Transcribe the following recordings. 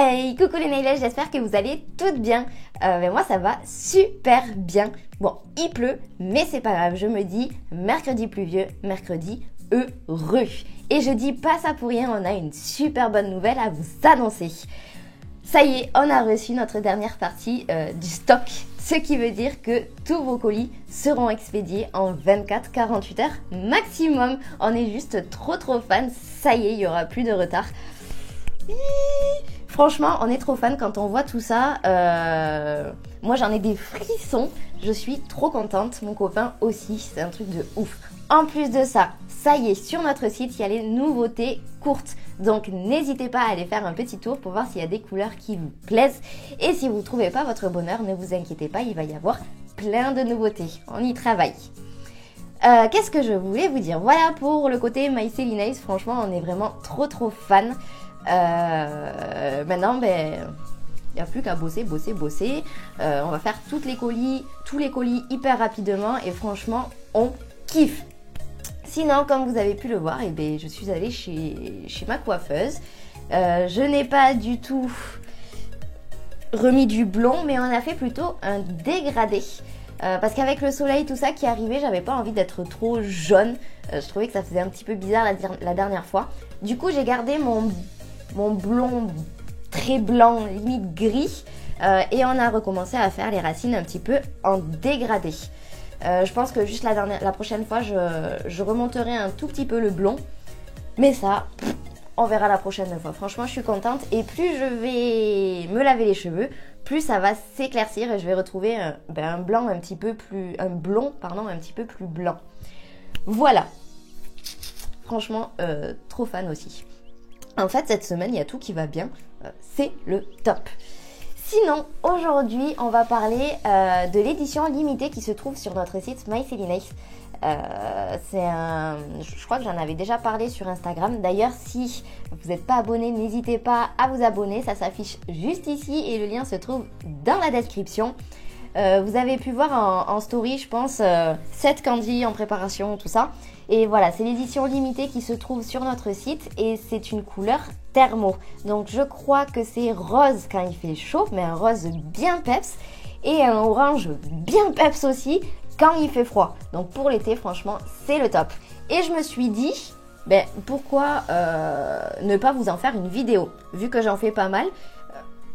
Hey, coucou les nailers, j'espère que vous allez toutes bien. Mais moi ça va super bien. Bon, il pleut, mais c'est pas grave, je me dis mercredi pluvieux, mercredi heureux. Et je dis pas ça pour rien, on a une super bonne nouvelle à vous annoncer. Ça y est, on a reçu notre dernière partie du stock. Ce qui veut dire que tous vos colis seront expédiés en 24-48 heures maximum. On est juste trop fans. Ça y est, il n'y aura plus de retard. Franchement, on est trop fans quand on voit tout ça. Moi, j'en ai des frissons. Je suis trop contente. Mon copain aussi. C'est un truc de ouf. En plus de ça, ça y est, sur notre site, il y a les nouveautés courtes. Donc, n'hésitez pas à aller faire un petit tour pour voir s'il y a des couleurs qui vous plaisent. Et si vous ne trouvez pas votre bonheur, ne vous inquiétez pas, il va y avoir plein de nouveautés. On y travaille. Qu'est-ce que je voulais vous dire? Voilà pour le côté My Silly Nails. Franchement, on est vraiment trop fans. Maintenant, il n'y a plus qu'à bosser. On va faire tous les colis hyper rapidement et franchement, on kiffe. Sinon, comme vous avez pu le voir, je suis allée chez ma coiffeuse. Je n'ai pas du tout remis du blond, mais on a fait plutôt un dégradé. Parce qu'avec le soleil, tout ça qui arrivait, j'avais pas envie d'être trop jaune. Je trouvais que ça faisait un petit peu bizarre la dernière fois. Du coup, j'ai gardé mon blond très blanc, limite gris. Et on a recommencé à faire les racines un petit peu en dégradé. Je pense que juste la prochaine fois, je remonterai un tout petit peu le blond. Mais ça, on verra la prochaine fois. Franchement, je suis contente. Et plus je vais me laver les cheveux, plus ça va s'éclaircir et je vais retrouver un blond un petit peu plus blanc. Voilà. Franchement, trop fan aussi. En fait, cette semaine, il y a tout qui va bien. C'est le top. Sinon, aujourd'hui, on va parler de l'édition limitée qui se trouve sur notre site My Silly Nails. Je crois que j'en avais déjà parlé sur Instagram. D'ailleurs, si vous n'êtes pas abonné, n'hésitez pas à vous abonner. Ça s'affiche juste ici et le lien se trouve dans la description. Vous avez pu voir en story, je pense, 7 candies en préparation, tout ça. Et voilà, c'est l'édition limitée qui se trouve sur notre site et c'est une couleur thermo. Donc je crois que c'est rose quand il fait chaud, mais un rose bien peps et un orange bien peps aussi quand il fait froid. Donc pour l'été, franchement, c'est le top. Et je me suis dit, pourquoi ne pas vous en faire une vidéo? Vu que j'en fais pas mal,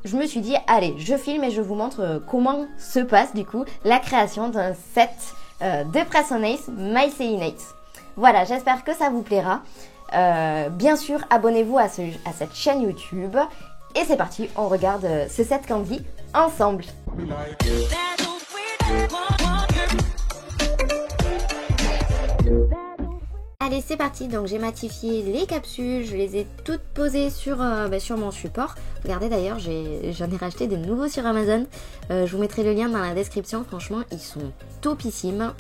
je me suis dit, allez, je filme et je vous montre comment se passe du coup la création d'un set de Press-on-Nails My Silly Nails. Voilà, j'espère que ça vous plaira. Bien sûr, abonnez-vous à cette chaîne YouTube. Et c'est parti, on regarde ce set candy ensemble. Allez, c'est parti. Donc j'ai matifié les capsules, je les ai toutes posées sur mon support. Regardez d'ailleurs, j'en ai racheté de nouveaux sur Amazon. Je vous mettrai le lien dans la description. Franchement, ils sont topissimes.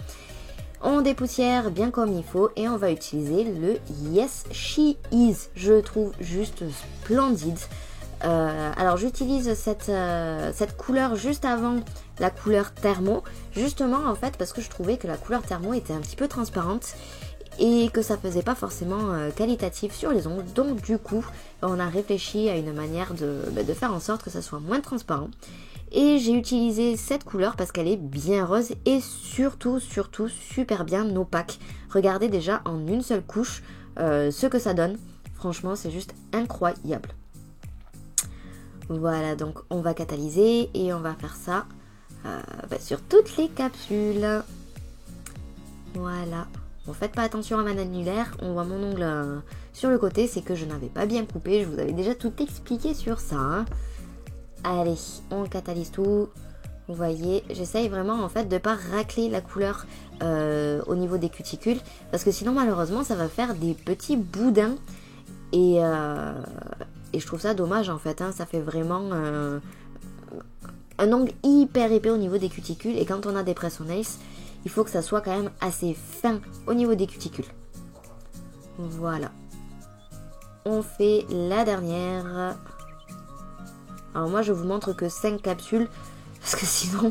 On dépoussière bien comme il faut et on va utiliser le Yes She Is. Je le trouve juste splendide. Alors j'utilise cette couleur juste avant la couleur thermo. Justement en fait parce que je trouvais que la couleur thermo était un petit peu transparente et que ça faisait pas forcément qualitatif sur les ongles. Donc du coup on a réfléchi à une manière de faire en sorte que ça soit moins transparent. Et j'ai utilisé cette couleur parce qu'elle est bien rose et surtout super bien opaque. Regardez déjà en une seule couche ce que ça donne. Franchement, c'est juste incroyable. Voilà, donc on va catalyser et on va faire ça sur toutes les capsules. Voilà. Bon, faites pas attention à mon annulaire. On voit mon ongle sur le côté. C'est que je n'avais pas bien coupé. Je vous avais déjà tout expliqué sur ça, hein. Allez, on catalyse tout. Vous voyez, j'essaye vraiment en fait de pas racler la couleur au niveau des cuticules parce que sinon malheureusement ça va faire des petits boudins et je trouve ça dommage en fait, hein. Ça fait vraiment un ongle hyper épais au niveau des cuticules et quand on a des press-on-nails, il faut que ça soit quand même assez fin au niveau des cuticules. Voilà. On fait la dernière. Alors moi je vous montre que 5 capsules parce que sinon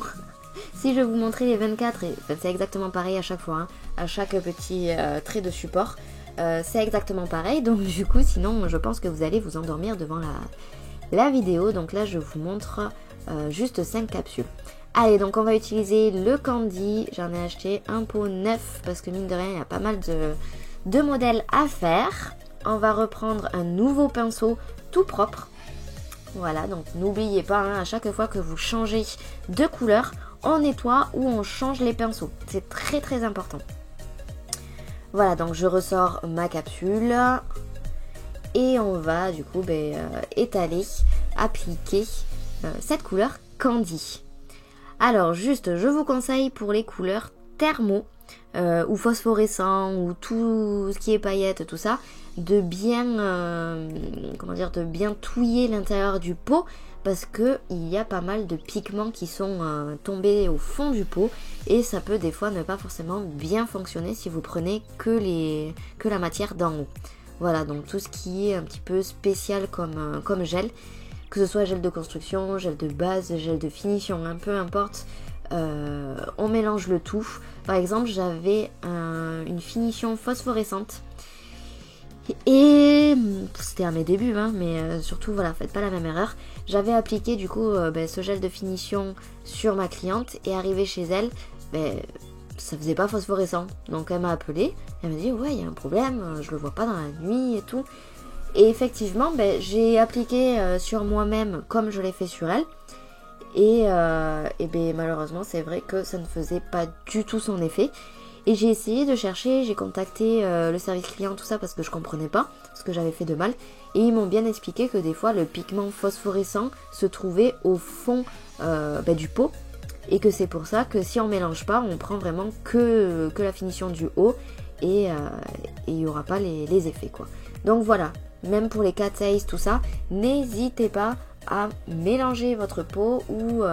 si je vous montrais les 24 c'est exactement pareil à chaque fois, hein, à chaque petit trait de support c'est exactement pareil, donc du coup sinon je pense que vous allez vous endormir devant la vidéo. Donc là je vous montre juste 5 capsules. Allez, donc on va utiliser le candy. J'en ai acheté un pot neuf parce que mine de rien il y a pas mal de modèles à faire. On va reprendre un nouveau pinceau tout propre. Voilà, donc n'oubliez pas, hein, à chaque fois que vous changez de couleur, on nettoie ou on change les pinceaux. C'est très très important. Voilà, donc je ressors ma capsule et on va du coup étaler, appliquer cette couleur candy. Alors juste, je vous conseille pour les couleurs thermo ou phosphorescent ou tout ce qui est paillettes, tout ça, de bien de bien touiller l'intérieur du pot parce que il y a pas mal de pigments qui sont tombés au fond du pot et ça peut des fois ne pas forcément bien fonctionner si vous prenez que la matière d'en haut. Voilà, donc tout ce qui est un petit peu spécial comme gel, que ce soit gel de construction, gel de base, gel de finition, hein, peu importe, on mélange le tout. Par exemple, j'avais une finition phosphorescente et c'était à mes débuts, hein, mais surtout voilà, faites pas la même erreur. J'avais appliqué du coup ce gel de finition sur ma cliente et arrivé chez elle, ça faisait pas phosphorescent. Donc elle m'a appelé, elle m'a dit ouais il y a un problème, je le vois pas dans la nuit et tout. Et effectivement j'ai appliqué sur moi-même comme je l'ai fait sur elle. Et malheureusement c'est vrai que ça ne faisait pas du tout son effet. Et j'ai essayé de chercher, j'ai contacté le service client, tout ça parce que je comprenais pas ce que j'avais fait de mal. Et ils m'ont bien expliqué que des fois le pigment phosphorescent se trouvait au fond du pot. Et que c'est pour ça que si on mélange pas, on prend vraiment que la finition du haut. Et il n'y aura pas les effets quoi. Donc voilà, même pour les cat eyes, tout ça, n'hésitez pas à mélanger votre pot ou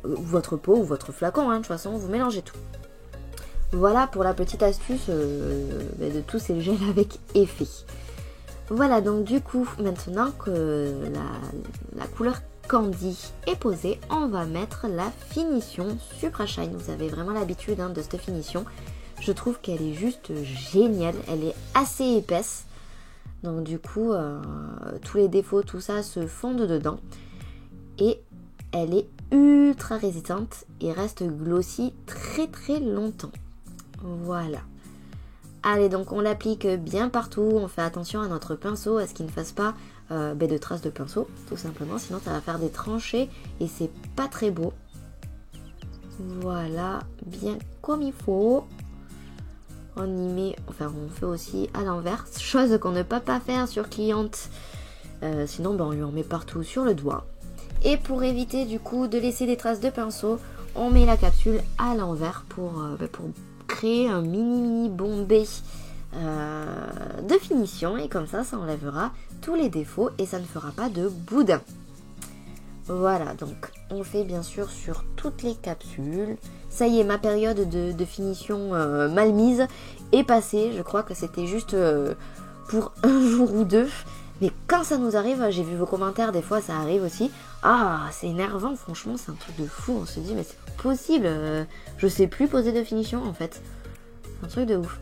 votre flacon, hein, de toute façon vous mélangez tout. Voilà pour la petite astuce de tous ces gels avec effet. Voilà, donc du coup maintenant que la couleur candy est posée, on va mettre la finition Supra Shine. Vous avez vraiment l'habitude de cette finition. Je trouve qu'elle est juste géniale, elle est assez épaisse. Donc du coup, tous les défauts, tout ça se fondent dedans. Et elle est ultra résistante et reste glossy très très longtemps. Voilà. Allez, donc on l'applique bien partout. On fait attention à notre pinceau, à ce qu'il ne fasse pas de traces de pinceau, tout simplement. Sinon ça va faire des tranchées et c'est pas très beau. Voilà, bien comme il faut. On y met, on fait aussi à l'envers, chose qu'on ne peut pas faire sur cliente, sinon on lui en met partout sur le doigt. Et pour éviter du coup de laisser des traces de pinceau, on met la capsule à l'envers pour créer un mini bombé de finition et comme ça enlèvera tous les défauts et ça ne fera pas de boudin. Voilà, donc on fait bien sûr sur toutes les capsules. Ça y est, ma période de finition mal mise est passée. Je crois que c'était juste pour un jour ou deux. Mais quand ça nous arrive, j'ai vu vos commentaires, des fois ça arrive aussi. Ah, c'est énervant, franchement, c'est un truc de fou. On se dit, mais c'est possible, je sais plus poser de finition en fait. C'est un truc de ouf.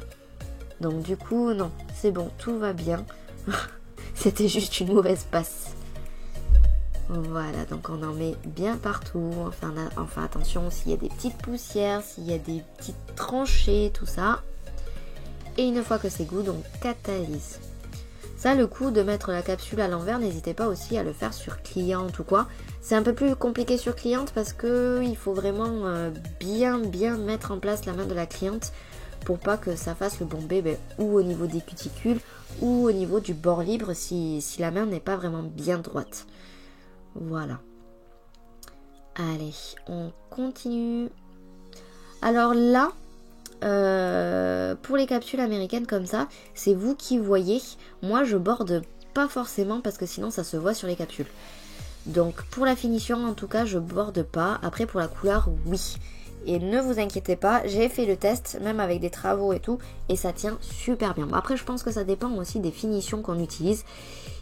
Donc du coup, non, c'est bon, tout va bien. C'était juste une mauvaise passe. Voilà, donc on en met bien partout, enfin attention s'il y a des petites poussières, s'il y a des petites tranchées, tout ça. Et une fois que c'est good, on catalyse. Ça, le coup de mettre la capsule à l'envers, n'hésitez pas aussi à le faire sur cliente ou quoi. C'est un peu plus compliqué sur cliente parce que il faut vraiment bien mettre en place la main de la cliente pour pas que ça fasse le bombé ou au niveau des cuticules ou au niveau du bord libre si la main n'est pas vraiment bien droite. Voilà. Allez, on continue. Alors là, pour les capsules américaines comme ça, c'est vous qui voyez. Moi, je borde pas forcément parce que sinon ça se voit sur les capsules. Donc pour la finition, en tout cas, je borde pas. Après, pour la couleur, oui. Et ne vous inquiétez pas, j'ai fait le test, même avec des travaux et tout, et ça tient super bien. Bon, après, je pense que ça dépend aussi des finitions qu'on utilise.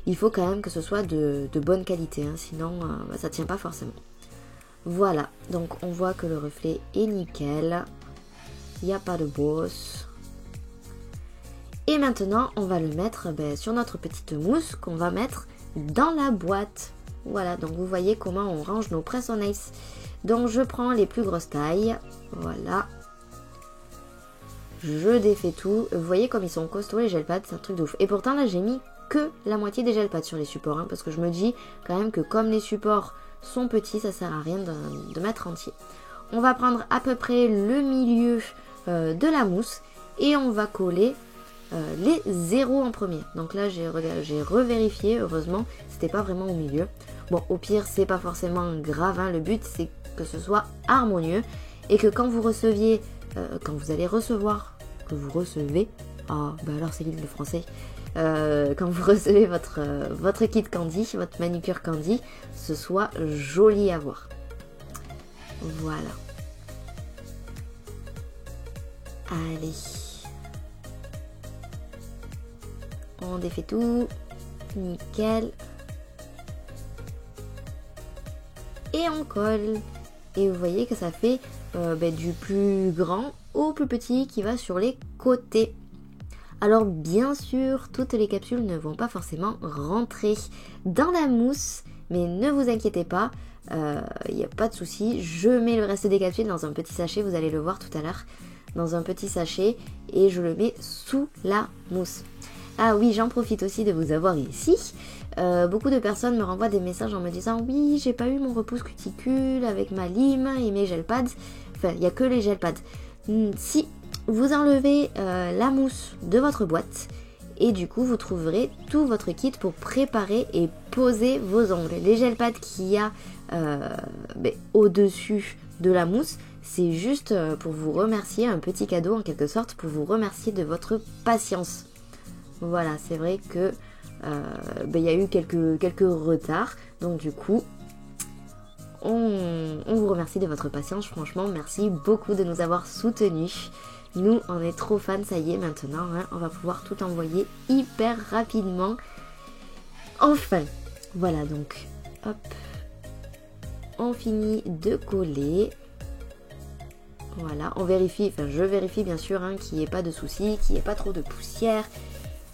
Il faut quand même que ce soit de bonne qualité, hein, sinon ça tient pas forcément. Voilà, donc on voit que le reflet est nickel. Il n'y a pas de bosse. Et maintenant, on va le mettre sur notre petite mousse qu'on va mettre dans la boîte. Voilà, donc vous voyez comment on range nos press-on-ice. Donc je prends les plus grosses tailles, voilà. Je défais tout. Vous voyez comme ils sont costauds les gel pads, c'est un truc de ouf. Et pourtant là j'ai mis que la moitié des gel pads sur les supports, hein, parce que je me dis quand même que comme les supports sont petits, ça sert à rien de mettre entier. On va prendre à peu près le milieu de la mousse et on va coller les zéros en premier. Donc là j'ai revérifié, heureusement c'était pas vraiment au milieu. Bon, au pire c'est pas forcément grave, hein. Le but c'est que ce soit harmonieux et que quand vous receviez, quand vous allez recevoir, que vous recevez, ah bah alors c'est l'île de français, quand vous recevez votre kit candy, votre manucure candy, ce soit joli à voir. Voilà. Allez. On défait tout. Nickel. Et on colle. Et vous voyez que ça fait du plus grand au plus petit qui va sur les côtés. Alors bien sûr, toutes les capsules ne vont pas forcément rentrer dans la mousse, mais ne vous inquiétez pas, il n'y a pas de souci. Je mets le reste des capsules dans un petit sachet, vous allez le voir tout à l'heure, dans un petit sachet, et je le mets sous la mousse. Ah oui, j'en profite aussi de vous avoir ici. Beaucoup de personnes me renvoient des messages en me disant « Oui, j'ai pas eu mon repousse cuticule avec ma lime et mes gel pads. » Enfin, il n'y a que les gel pads. Si vous enlevez la mousse de votre boîte et du coup vous trouverez tout votre kit pour préparer et poser vos ongles. Les gel pads qu'il y a au-dessus de la mousse, c'est juste pour vous remercier, un petit cadeau en quelque sorte, pour vous remercier de votre patience. Voilà, c'est vrai que y a eu quelques retards, donc du coup on vous remercie de votre patience. Franchement, merci beaucoup de nous avoir soutenus. Nous, on est trop fans, ça y est, maintenant, hein, on va pouvoir tout envoyer hyper rapidement. Enfin, voilà donc, hop, on finit de coller. Voilà, on vérifie, enfin je vérifie bien sûr hein, qu'il n'y ait pas de soucis, qu'il n'y ait pas trop de poussière,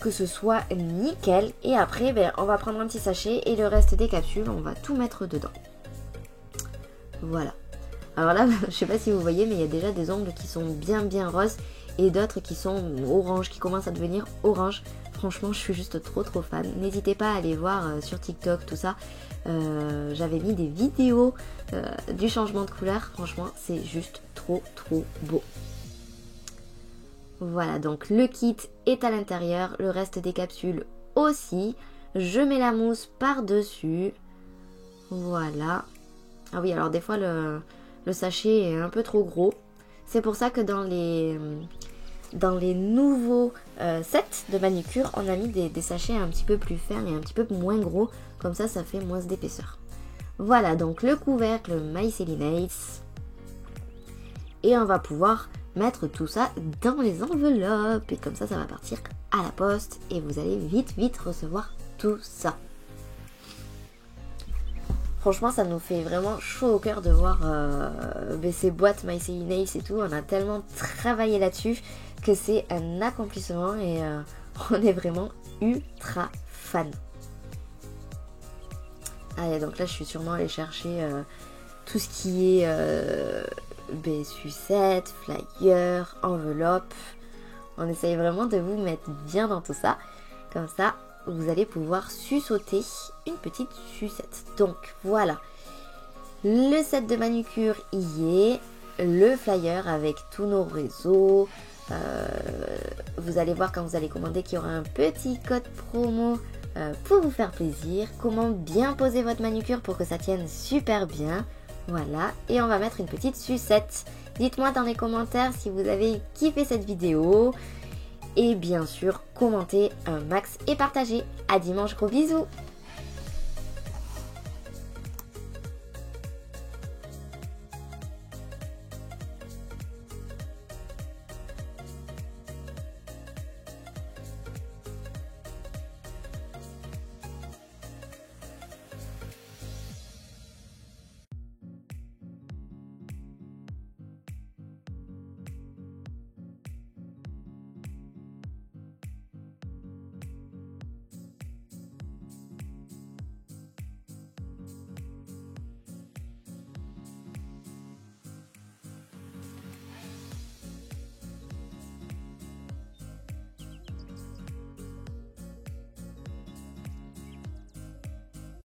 que ce soit nickel. Et après, on va prendre un petit sachet et le reste des capsules, on va tout mettre dedans. Voilà. Alors là, je sais pas si vous voyez, mais il y a déjà des ongles qui sont bien roses et d'autres qui sont orange, qui commencent à devenir orange. Franchement, je suis juste trop fan. N'hésitez pas à aller voir sur TikTok, tout ça. J'avais mis des vidéos du changement de couleur. Franchement, c'est juste trop beau. Voilà, donc le kit est à l'intérieur, le reste des capsules aussi. Je mets la mousse par-dessus. Voilà. Ah oui, alors des fois le sachet est un peu trop gros. C'est pour ça que dans les nouveaux sets de manucure, on a mis des sachets un petit peu plus fins et un petit peu moins gros. Comme ça, ça fait moins d'épaisseur. Voilà, donc le couvercle Mycelineates. Et on va pouvoir mettre tout ça dans les enveloppes. Et comme ça, ça va partir à la poste. Et vous allez vite recevoir tout ça. Franchement, ça nous fait vraiment chaud au cœur de voir ces boîtes Mycelineates et tout. On a tellement travaillé là-dessus que c'est un accomplissement et on est vraiment ultra fan. Allez, donc là, je suis sûrement allée chercher tout ce qui est sucettes, flyers, enveloppes. On essaye vraiment de vous mettre bien dans tout ça. Comme ça, vous allez pouvoir suçoter une petite sucette. Donc voilà, le set de manucure y est, le flyer avec tous nos réseaux. Vous allez voir quand vous allez commander qu'il y aura un petit code promo pour vous faire plaisir. Comment bien poser votre manucure pour que ça tienne super bien. Voilà, et on va mettre une petite sucette. Dites-moi dans les commentaires si vous avez kiffé cette vidéo. Et bien sûr, commentez un max et partagez. À dimanche, gros bisous!